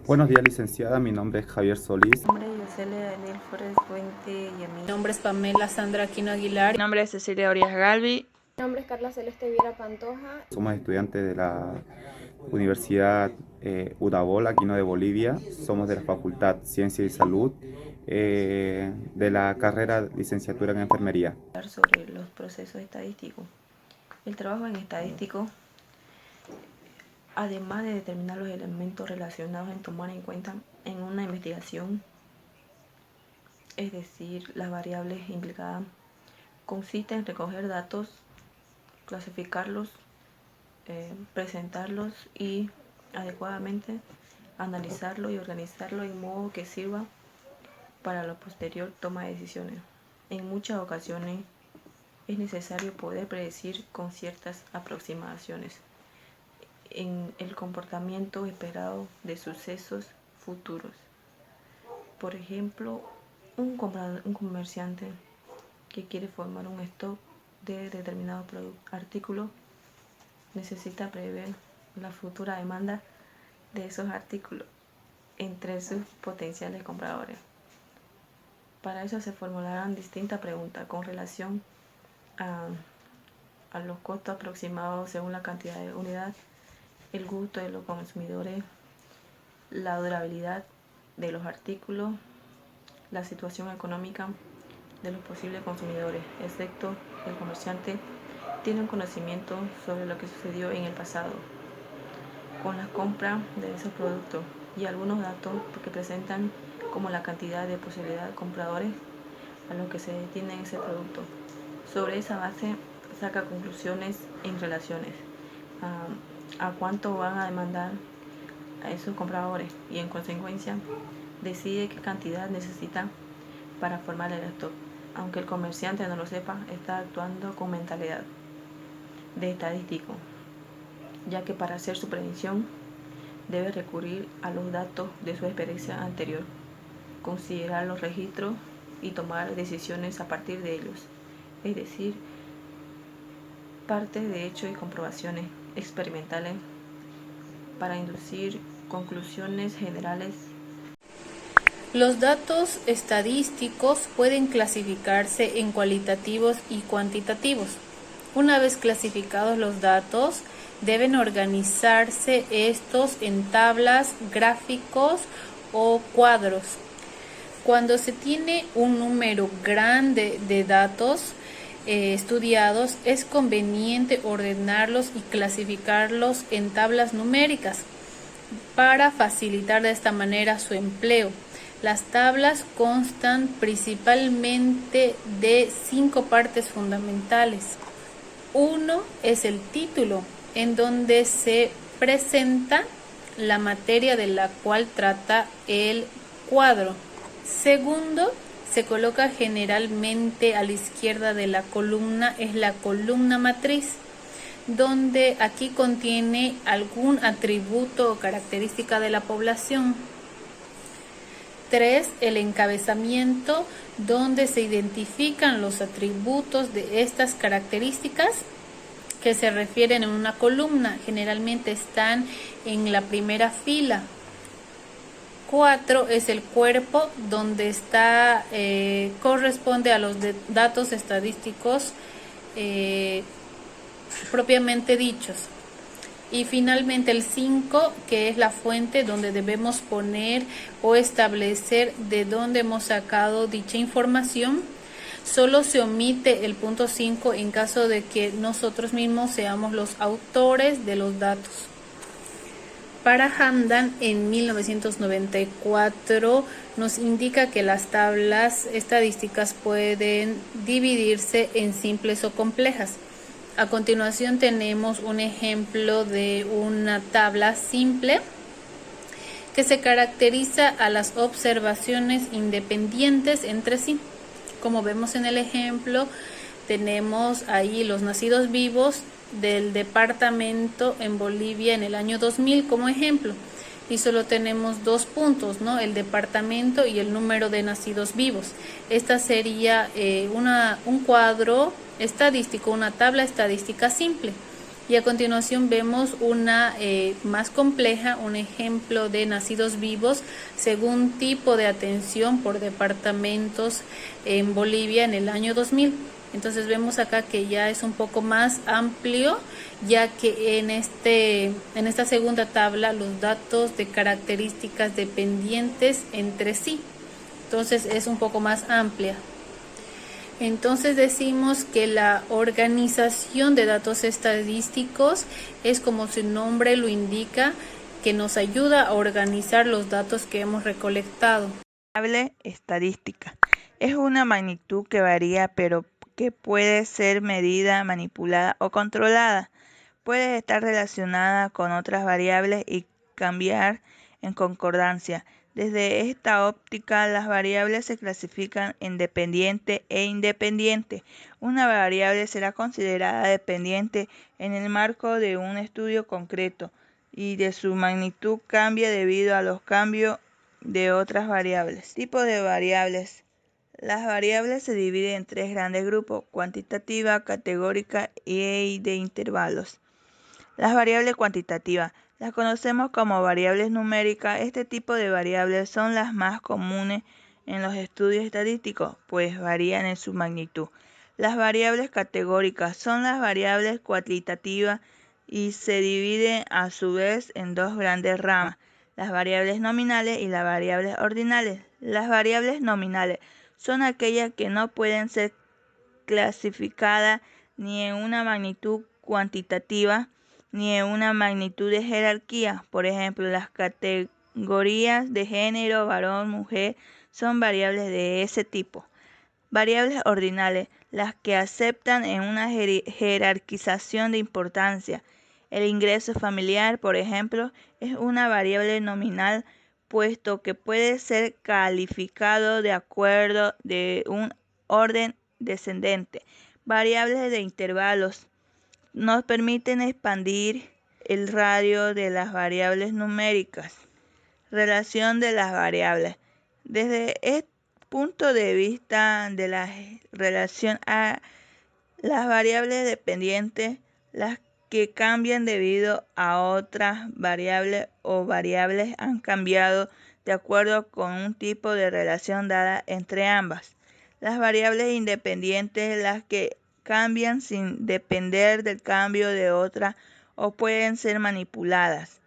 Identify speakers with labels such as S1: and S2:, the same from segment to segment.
S1: Buenos días, licenciada. Mi nombre es Javier Solís.
S2: Mi nombre es Yocelia Daniel Flores Fuente y a
S3: Mi nombre es Pamela Sandra Aquino Aguilar.
S4: Mi nombre es Cecilia Orias Galvi.
S5: Mi nombre es Carla Celeste Viera Pantoja.
S1: Somos estudiantes de la Universidad Udabol, Aquino de Bolivia. Somos de la Facultad Ciencia y Salud, de la carrera licenciatura en Enfermería.
S2: sobre los procesos estadísticos. El trabajo en estadístico, además de determinar los elementos relacionados en tomar en cuenta en una investigación, es decir, las variables implicadas, consiste en recoger datos, clasificarlos, presentarlos y adecuadamente analizarlo y organizarlo en modo que sirva para la posterior toma de decisiones. En muchas ocasiones es necesario poder predecir con ciertas aproximaciones en el comportamiento esperado de sucesos futuros. Por ejemplo, un comerciante que quiere formar un stock de determinado artículo necesita prever la futura demanda de esos artículos entre sus potenciales compradores. Para eso se formularán distintas preguntas con relación a los costos aproximados según la cantidad de unidad, el gusto de los consumidores, la durabilidad de los artículos, la situación económica de los posibles consumidores, excepto el comerciante tiene un conocimiento sobre lo que sucedió en el pasado con la compra de esos productos y algunos datos que presentan como la cantidad de posibilidad de compradores a los que se detiene ese producto. Sobre esa base saca conclusiones en relaciones a cuánto van a demandar a esos compradores y en consecuencia decide qué cantidad necesita para formar el stock. Aunque el comerciante no lo sepa, está actuando con mentalidad de estadístico, ya que para hacer su predicción debe recurrir a los datos de su experiencia anterior, considerar los registros y tomar decisiones a partir de ellos, es decir, parte de hechos y comprobaciones experimentales para inducir conclusiones generales.
S3: Los datos estadísticos pueden clasificarse en cualitativos y cuantitativos. Una vez clasificados los datos, deben organizarse estos en tablas, gráficos o cuadros. Cuando se tiene un número grande de datos estudiados, es conveniente ordenarlos y clasificarlos en tablas numéricas para facilitar de esta manera su empleo. Las tablas constan principalmente de 5 partes fundamentales. Uno es el título, en donde se presenta la materia de la cual trata el cuadro. Segundo, se coloca generalmente a la izquierda de la columna, es la columna matriz, donde aquí contiene algún atributo o característica de la población. 3. El encabezamiento, donde se identifican los atributos de estas características que se refieren en una columna, generalmente están en la primera fila. 4 es el cuerpo, donde está corresponde a los datos estadísticos propiamente dichos. Y finalmente el 5, que es la fuente donde debemos poner o establecer de dónde hemos sacado dicha información. Solo se omite el punto 5 en caso de que nosotros mismos seamos los autores de los datos. Para Hamdan, en 1994, nos indica que las tablas estadísticas pueden dividirse en simples o complejas. A continuación tenemos un ejemplo de una tabla simple que se caracteriza a las observaciones independientes entre sí. Como vemos en el ejemplo, tenemos ahí los nacidos vivos del departamento en Bolivia en el año 2000 como ejemplo. Y solo tenemos 2 puntos, ¿no? El departamento y el número de nacidos vivos. Esta sería un cuadro estadístico, una tabla estadística simple. Y a continuación vemos una más compleja, un ejemplo de nacidos vivos según tipo de atención por departamentos en Bolivia en el año 2000. Entonces vemos acá que ya es un poco más amplio, ya que en esta segunda tabla los datos de características dependientes entre sí. Entonces es un poco más amplia. Entonces decimos que la organización de datos estadísticos es, como su nombre lo indica, que nos ayuda a organizar los datos que hemos recolectado.
S6: Variable estadística es una magnitud que varía, pero que puede ser medida, manipulada o controlada. Puede estar relacionada con otras variables y cambiar en concordancia. Desde esta óptica, las variables se clasifican en dependiente e independiente. Una variable será considerada dependiente en el marco de un estudio concreto y de su magnitud cambia debido a los cambios de otras variables. Tipo de variables. Las variables se dividen en tres grandes grupos: cuantitativa, categórica y de intervalos. Las variables cuantitativas las conocemos como variables numéricas. Este tipo de variables son las más comunes en los estudios estadísticos, pues varían en su magnitud. Las variables categóricas son las variables cuantitativas y se dividen a su vez en dos grandes ramas: las variables nominales y las variables ordinales. Las variables nominales son aquellas que no pueden ser clasificadas ni en una magnitud cuantitativa ni en una magnitud de jerarquía. Por ejemplo, las categorías de género, varón, mujer, son variables de ese tipo. Variables ordinales, las que aceptan en una jerarquización de importancia. El ingreso familiar, por ejemplo, es una variable nominal, puesto que puede ser calificado de acuerdo de un orden descendente. Variables de intervalos nos permiten expandir el radio de las variables numéricas. Relación de las variables. Desde el punto de vista de la relación a las variables dependientes, las que cambian debido a otras variables o variables han cambiado de acuerdo con un tipo de relación dada entre ambas. Las variables independientes, las que cambian sin depender del cambio de otra o pueden ser manipuladas.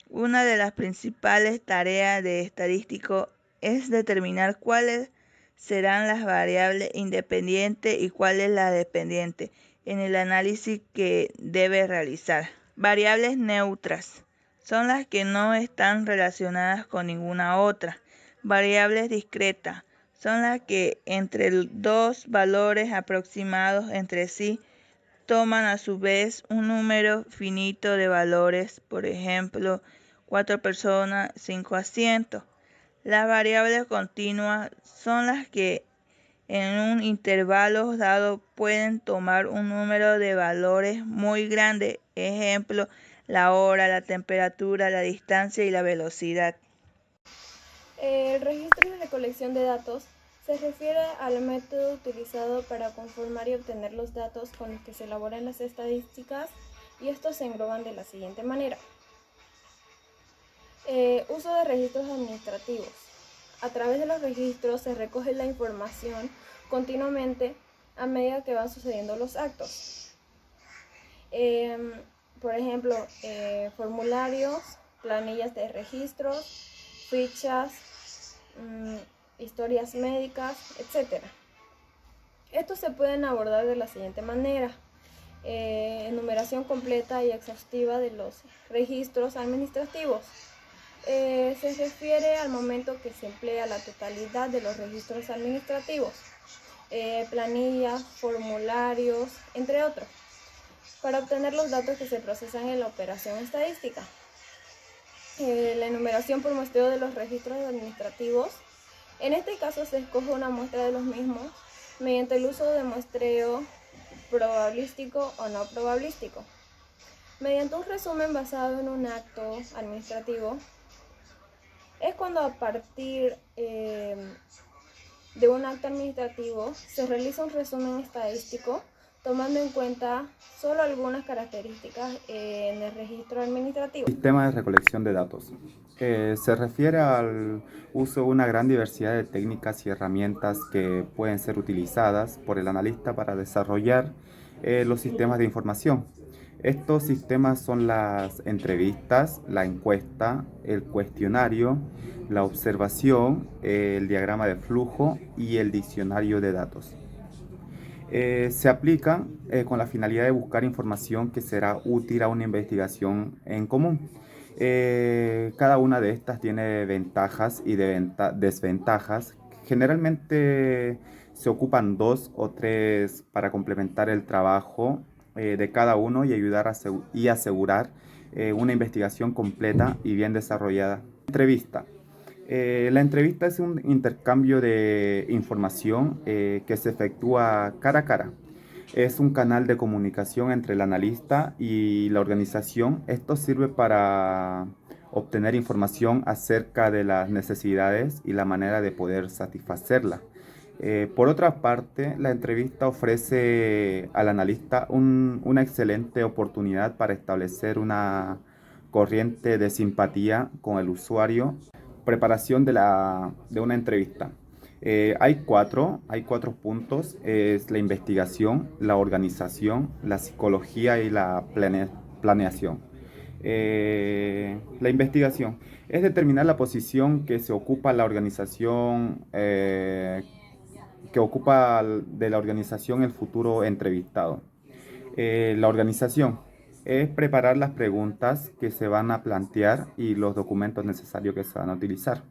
S6: Una de las principales tareas de estadístico es determinar cuáles serán las variables independientes y cuáles las dependientes en el análisis que debe realizar. Variables neutras son las que no están relacionadas con ninguna otra. Variables discretas son las que entre dos valores aproximados entre sí toman a su vez un número finito de valores, por ejemplo, 4 personas, 5 asientos. Las variables continuas son las que en un intervalo dado pueden tomar un número de valores muy grande, ejemplo, la hora, la temperatura, la distancia y la velocidad.
S5: El registro y recolección de datos se refiere al método utilizado para conformar y obtener los datos con los que se elaboran las estadísticas, y estos se engloban de la siguiente manera. Uso de registros administrativos. A través de los registros se recoge la información continuamente a medida que van sucediendo los actos. Por ejemplo, formularios, planillas de registros, fichas, historias médicas, etc. Estos se pueden abordar de la siguiente manera: enumeración completa y exhaustiva de los registros administrativos. Se refiere al momento que se emplea la totalidad de los registros administrativos, planillas, formularios, entre otros, para obtener los datos que se procesan en la operación estadística. La enumeración por muestreo de los registros administrativos. En este caso se escoge una muestra de los mismos mediante el uso de muestreo probabilístico o no probabilístico. Mediante un resumen basado en un acto administrativo, es cuando a partir de un acto administrativo se realiza un resumen estadístico tomando en cuenta solo algunas características en el registro administrativo.
S1: Sistema de recolección de datos. Se refiere al uso de una gran diversidad de técnicas y herramientas que pueden ser utilizadas por el analista para desarrollar los sistemas de información. Estos sistemas son las entrevistas, la encuesta, el cuestionario, la observación, el diagrama de flujo y el diccionario de datos. Se aplican con la finalidad de buscar información que será útil a una investigación en común. Cada una de estas tiene ventajas y desventajas. Generalmente se ocupan 2 o 3 para complementar el trabajo de cada uno y ayudar y asegurar una investigación completa y bien desarrollada. Entrevista. La entrevista es un intercambio de información que se efectúa cara a cara. Es un canal de comunicación entre el analista y la organización. Esto sirve para obtener información acerca de las necesidades y la manera de poder satisfacerla. Por otra parte, la entrevista ofrece al analista una excelente oportunidad para establecer una corriente de simpatía con el usuario. Preparación de una entrevista. Hay cuatro puntos. Es la investigación, la organización, la psicología y la planeación. La investigación es determinar la posición que se ocupa la organización, que ocupa de la organización el futuro entrevistado. La organización es preparar las preguntas que se van a plantear y los documentos necesarios que se van a utilizar.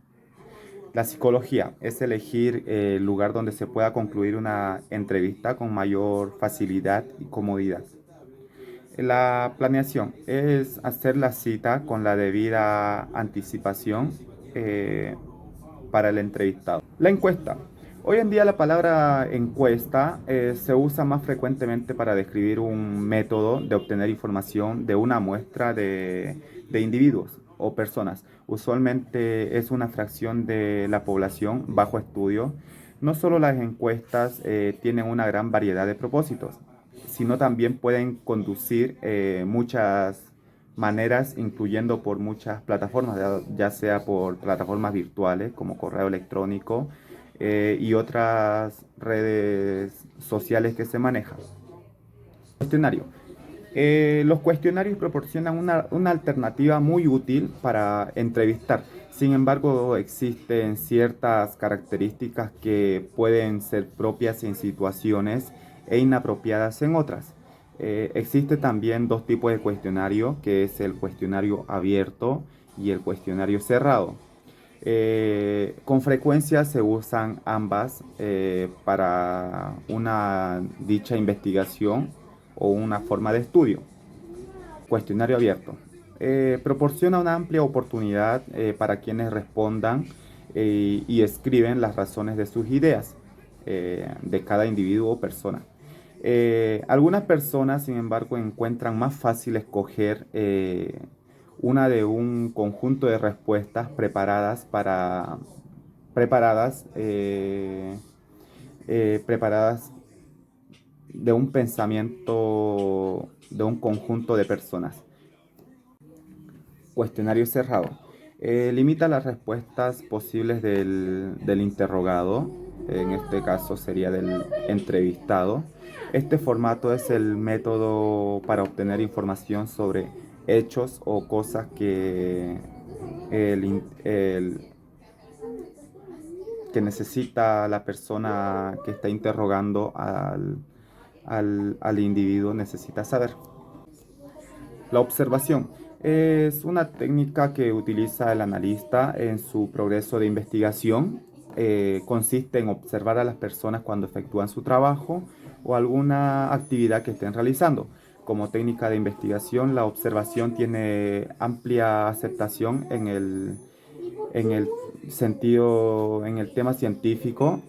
S1: La psicología es elegir el lugar donde se pueda concluir una entrevista con mayor facilidad y comodidad. La planeación es hacer la cita con la debida anticipación para el entrevistado. La encuesta. Hoy en día la palabra encuesta se usa más frecuentemente para describir un método de obtener información de una muestra de individuos o personas. Usualmente es una fracción de la población bajo estudio. No solo las encuestas tienen una gran variedad de propósitos, sino también pueden conducir muchas maneras, incluyendo por muchas plataformas, ya sea por plataformas virtuales como correo electrónico, y otras redes sociales que se manejan. Cuestionario. Los cuestionarios proporcionan una alternativa muy útil para entrevistar. Sin embargo, existen ciertas características que pueden ser propias en situaciones e inapropiadas en otras. Existen también 2 tipos de cuestionario, que es el cuestionario abierto y el cuestionario cerrado. Con frecuencia se usan ambas para una dicha investigación o una forma de estudio. Cuestionario abierto. Proporciona una amplia oportunidad para quienes respondan y escriben las razones de sus ideas de cada individuo o persona. Algunas personas, sin embargo, encuentran más fácil escoger una de un conjunto de respuestas preparadas de un pensamiento de un conjunto de personas. Cuestionario cerrado. Limita las respuestas posibles del interrogado, en este caso sería del entrevistado. Este formato es el método para obtener información sobre hechos o cosas que que necesita la persona que está interrogando al individuo necesita saber. La observación es una técnica que utiliza el analista en su progreso de investigación. Consiste en observar a las personas cuando efectúan su trabajo o alguna actividad que estén realizando. Como técnica de investigación, la observación tiene amplia aceptación en el sentido, en el tema científico